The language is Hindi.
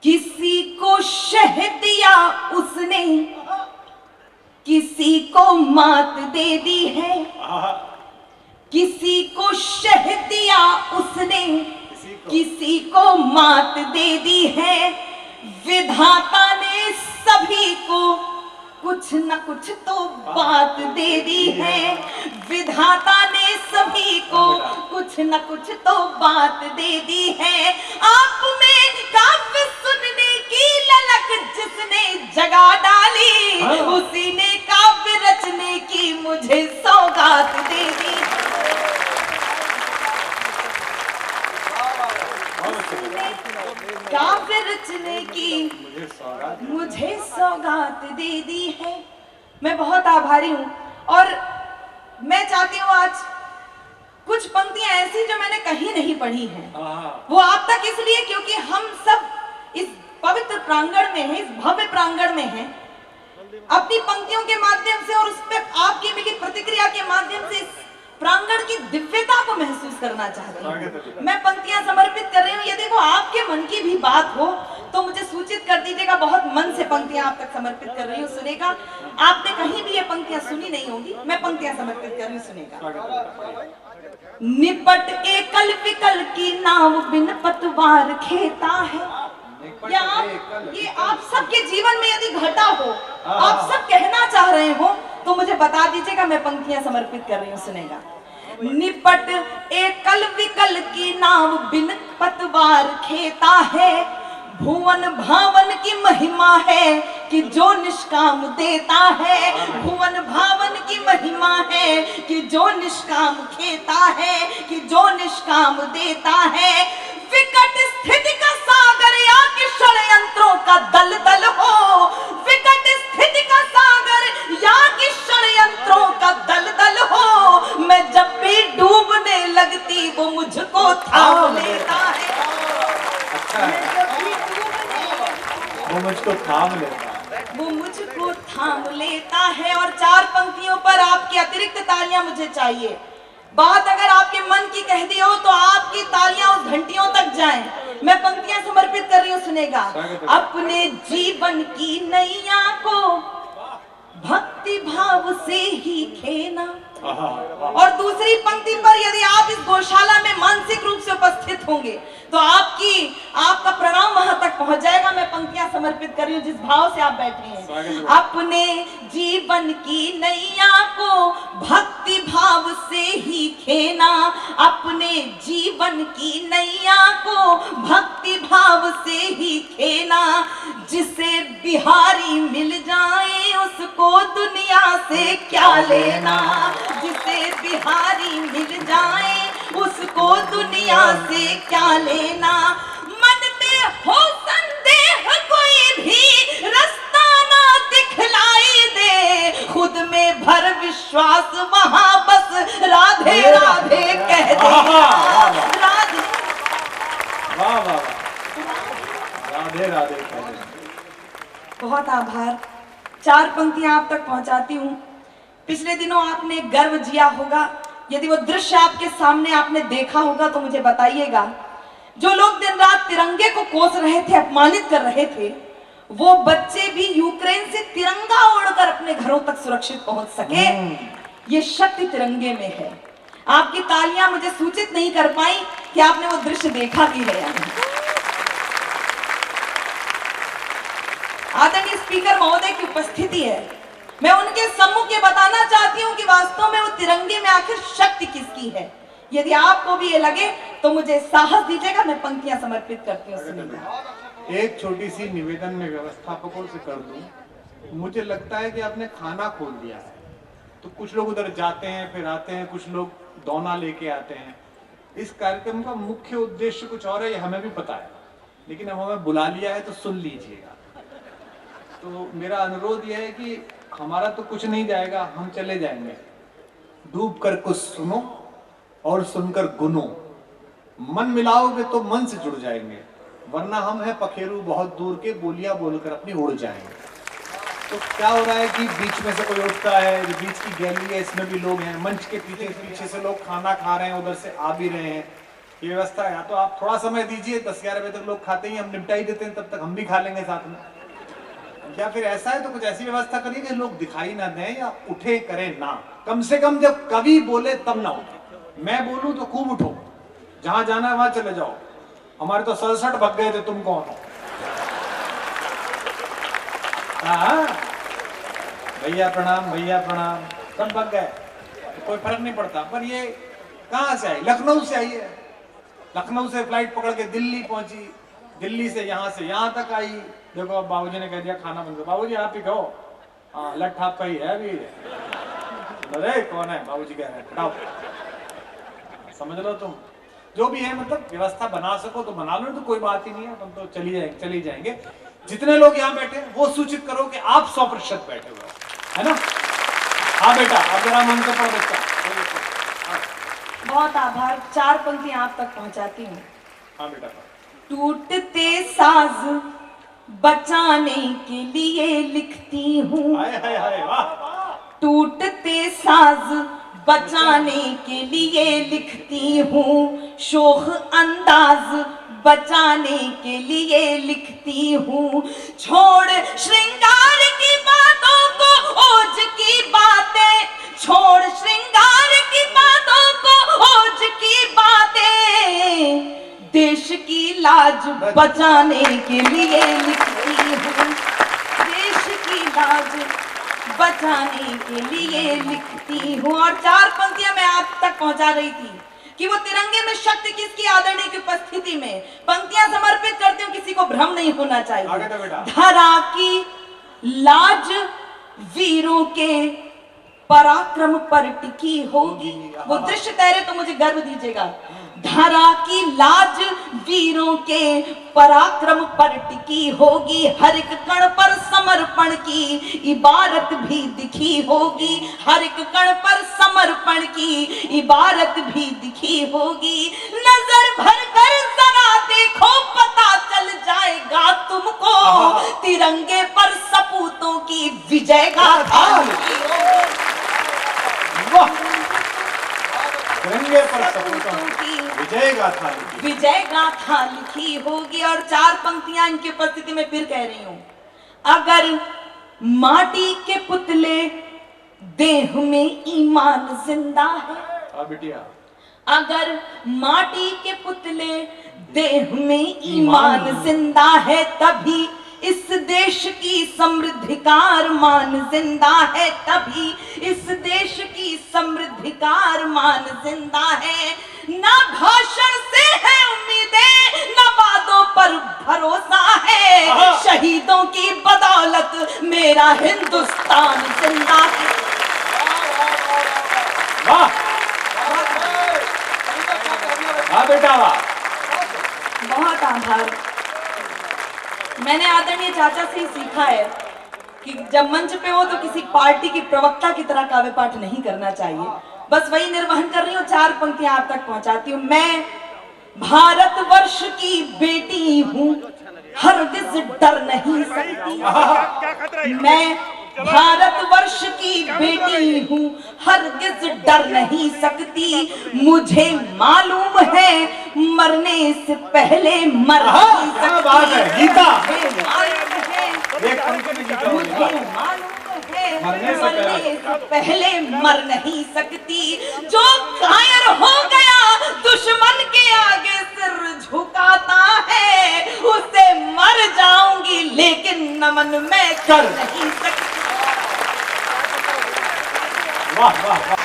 किसी को शह दिया उसने, किसी को मात दे दी है। किसी को शह दिया उसने, किसी को मात दे दी है। विधाता ने सभी को कुछ न कुछ तो बात दे दी है। विधाता ने सभी को कुछ न कुछ तो बात दे दी है। आप में काव्य सुनने की ललक जिसने जगा डाली, उसी ने काव्य रचने की मुझे सौगात दे दी। काव्य रचने की मुझे सौगात दे दी है। मैं बहुत आभारी हूँ और मैं चाहती हूँ आज कुछ पंक्तियां ऐसी जो मैंने कहीं नहीं पढ़ी हैं, वो आप तक इसलिए क्योंकि हम सब इस पवित्र प्रांगण में हैं, इस भव्य प्रांगण में हैं। अपनी पंक्तियों के माध्यम से और उस पर आपकी मिली प्रतिक्रिया के माध्यम से प्रांगण की दिव्यता को महसूस करना चाहती हूँ। मैं पंक्तियां समर्पित कर रही हूँ। यदि वो आपके मन की भी बात हो तो मुझे सूचित कर दीजिएगा। बहुत मन से पंक्तियां आप तक समर्पित कर रही हूँ, सुनेगा। आपने कहीं भी ये पंक्तियां सुनी नहीं होगी, मैं पंक्तियां समर्पित कर रही हूँ, सुनेगा। निपट एकल विकल की नाव बिन पतवार खेता है। ये आप सबके जीवन में यदि घटा हो, आप सब कहना चाह रहे हो तो मुझे बता दीजिएगा। मैं पंक्तियां समर्पित कर रही हूँ, सुनेगा। निपट एकल विकल की नाव बिन पतवार खेता है। भुवन भावन की महिमा है कि जो निष्काम देता है। भुवन भावन की महिमा है कि जो निष्काम खेता है, कि जो निष्काम देता है। विकट स्थिति का सागर या कि षड्यंत्रों का दलदल हो। विकट स्थिति का सागर या कि षड्यंत्रों का दलदल हो। मैं जब भी डूबने लगती वो मुझको थाम लेता है। वो मुझको थाम लेता है। वो मुझको थाम लेता है। और चार पंक्तियों पर आपकी अतिरिक्त तालियां मुझे चाहिए। बात अगर आपके मन की कह दी हो तो आपकी तालियां उस घंटियों तक जाएं। मैं पंक्तियां समर्पित कर रही हूँ, सुनेगा। अपने जीवन की नैया को भक्ति भाव से ही खेना। और दूसरी पंक्ति पर यदि आप इस गौशाला में मानसिक रूप से उपस्थित होंगे तो आपका प्रणाम वहां तक पहुंच जाएगा। मैं पंक्तियां समर्पित कर रही हूँ जिस भाव से आप बैठे हैं। अपने जीवन की नैया को भक्ति भाव से ही खेना। अपने जीवन की नैया को भक्ति भाव से ही खेना। जिसे बिहारी मिल जाए उसको दुनिया से क्या लेना। जिसे बिहारी मिल जाए उसको दुनिया से क्या लेना। मन में हो संदेह कोई भी रास्ता ना दिखलाई दे। खुद में भर विश्वास वहां बस राधे राधे कह दे। राधे राधे राधे कह दे। बहुत आभार। चार पंक्तियां आप तक पहुंचाती हूँ। पिछले दिनों आपने गर्व जिया होगा। यदि वो दृश्य आपके सामने आपने देखा होगा तो मुझे बताइएगा। जो लोग दिन रात तिरंगे को कोस रहे थे, अपमानित कर रहे थे, वो बच्चे भी यूक्रेन से तिरंगा ओढ़कर अपने घरों तक सुरक्षित पहुंच सके। ये शक्ति तिरंगे में है। आपकी तालियां मुझे सूचित नहीं कर पाई कि आपने वो दृश्य देखा भी है या नहीं। आदरणीय स्पीकर महोदय की उपस्थिति है। मैं उनके सम्मुख ये बताना चाहती हूँ कि वास्तव में वो तिरंगे में आखिर शक्ति किसकी है। यदि आपको भी ये लगे तो मुझे साहस दीजिएगा। मैं पंक्तियां समर्पित करती हूँ। एक छोटी सी निवेदन में व्यवस्थापकों से कर दूं। मुझे लगता है कि आपने खाना खोल दिया है तो कुछ लोग उधर जाते हैं फिर आते हैं, कुछ लोग दोना लेके आते हैं। इस कार्यक्रम का मुख्य उद्देश्य कुछ और है, ये हमें भी पता है, लेकिन अब हमें बुला लिया है तो सुन लीजिएगा। तो मेरा अनुरोध यह है कि हमारा तो कुछ नहीं जाएगा, हम चले जाएंगे। डूब कर कुछ सुनो और सुनकर गुनो। मन मिलाओगे तो मन से जुड़ जाएंगे, वरना हम हैं पखेरू बहुत दूर के, बोलियां बोलकर अपनी उड़ जाएंगे। तो क्या हो रहा है कि बीच में से कोई उठता है, बीच की गैलरी है, इसमें भी लोग हैं, मंच के पीछे से लोग खाना खा रहे हैं, उधर से आ भी रहे हैं। ये व्यवस्था है, या तो आप थोड़ा समय दीजिए, 10-11 बजे तक लोग खाते ही, हम निपटा ही देते हैं, तब तक हम भी खा लेंगे साथ में। या फिर ऐसा है तो कुछ ऐसी व्यवस्था करिए कि लोग दिखाई ना दें या उठे करें ना, कम से कम जब कवि बोले तब ना उठे। मैं बोलूं तो खूब उठो, जहां जाना है वहां चले जाओ। हमारे तो 67 भग गए थे, तुम कौन हो? भैया प्रणाम, भैया प्रणाम, सब भग गए, तो कोई फर्क नहीं पड़ता। पर ये कहां से आई? लखनऊ से आई है। लखनऊ से फ्लाइट पकड़ के दिल्ली पहुंची, दिल्ली से यहाँ तक आई। देखो अब बाबूजी ने कह दिया खाना बंद करो। बाबूजी आप ही कहो। हाँ, लठ आपका ही है अभी। अरे कौन है? बाबूजी कह रहे हैं हटाओ। समझ लो तुम, जो भी है, मतलब व्यवस्था बना सको तो बना लो, तो कोई बात ही नहीं है, तुम तो चली जाएंगे। जितने लोग यहाँ बैठे वो सूचित करो कि आप 100% बैठे हुए हो, है ना? हाँ बेटा, अब जरा मन से पढ़ बच्चा। बहुत आभार। 4 पंक्तियां आप तक पहुंचाती हूँ। हाँ बेटा। टूटते साज बचाने के लिए लिखती हूँ। हाय हाय हाय, वाह। टूटते साज बचाने के लिए लिखती हूँ, शोख अंदाज बचाने के लिए लिखती हूँ। छोड़ श्रृंगार की बातों को, ओज की बातें, छोड़ श्रृंगार की बातों को, ओज की बातें, देश की लाज बचाने के लिए लिखती हूँ। देश की लाज बचाने के लिए लिखती हूँ। और 4 पंक्तियां मैं आप तक पहुंचा रही थी कि वो तिरंगे में शक्ति किसकी, आदरणीय की उपस्थिति में पंक्तियां समर्पित करती हूँ, किसी को भ्रम नहीं होना चाहिए। धरा की लाज वीरों के पराक्रम पर टिकी होगी। वो दृश्य तैरे तो मुझे गर्व दीजिएगा। धरा की लाज वीरों के पराक्रम पर टिकी होगी, हर एक कण पर समर्पण की इबारत भी दिखी होगी, हर एक कण पर समर्पण की इबारत भी दिखी होगी। नजर भर कर जरा देखो, पता चल जाएगा तुमको, तिरंगे पर सपूतों की विजय गाथा लिखी होगी। तिरंगे पर सपूतों की विजय गाथा लिखी होगी। और 4 पंक्तियां इनकी उपस्थिति में फिर कह रही हूं। अगर माटी के पुतले देह में ईमान जिंदा है, बिटिया, अगर माटी के पुतले देह में ईमान जिंदा है, तभी इस देश की समृद्धि का अरमान जिंदा है, तभी इस देश की समृद्धि का अरमान जिंदा है। ना भाषण से है उम्मीदें, ना वादों पर भरोसा है, शहीदों की बदौलत मेरा हिंदुस्तान जिंदा है। वाह वाह बेटा वाह। बहुत आभार। मैंने आदरणीय चाचा से ही सीखा है कि जब मंच पे हो तो किसी पार्टी की प्रवक्ता की तरह काव्य पाठ नहीं करना चाहिए। बस वही निर्वहन कर रही हूँ, 4 पंक्तियां आप तक पहुंचाती हूँ। मैं भारतवर्ष की बेटी हूँ, हरगिज डर नहीं सकती। मैं भारतवर्ष की बेटी हूँ, हरगिज डर नहीं सकती। मुझे मालूम है मरने से पहले मर नहीं सकती। गीता मुझे मालूम है मरने से पहले मर नहीं सकती। जो कायर हो गया दुश्मन के आगे सिर झुकाता है, उसे मर जाऊंगी लेकिन नमन मैं कर नहीं सकती। वाह वाह।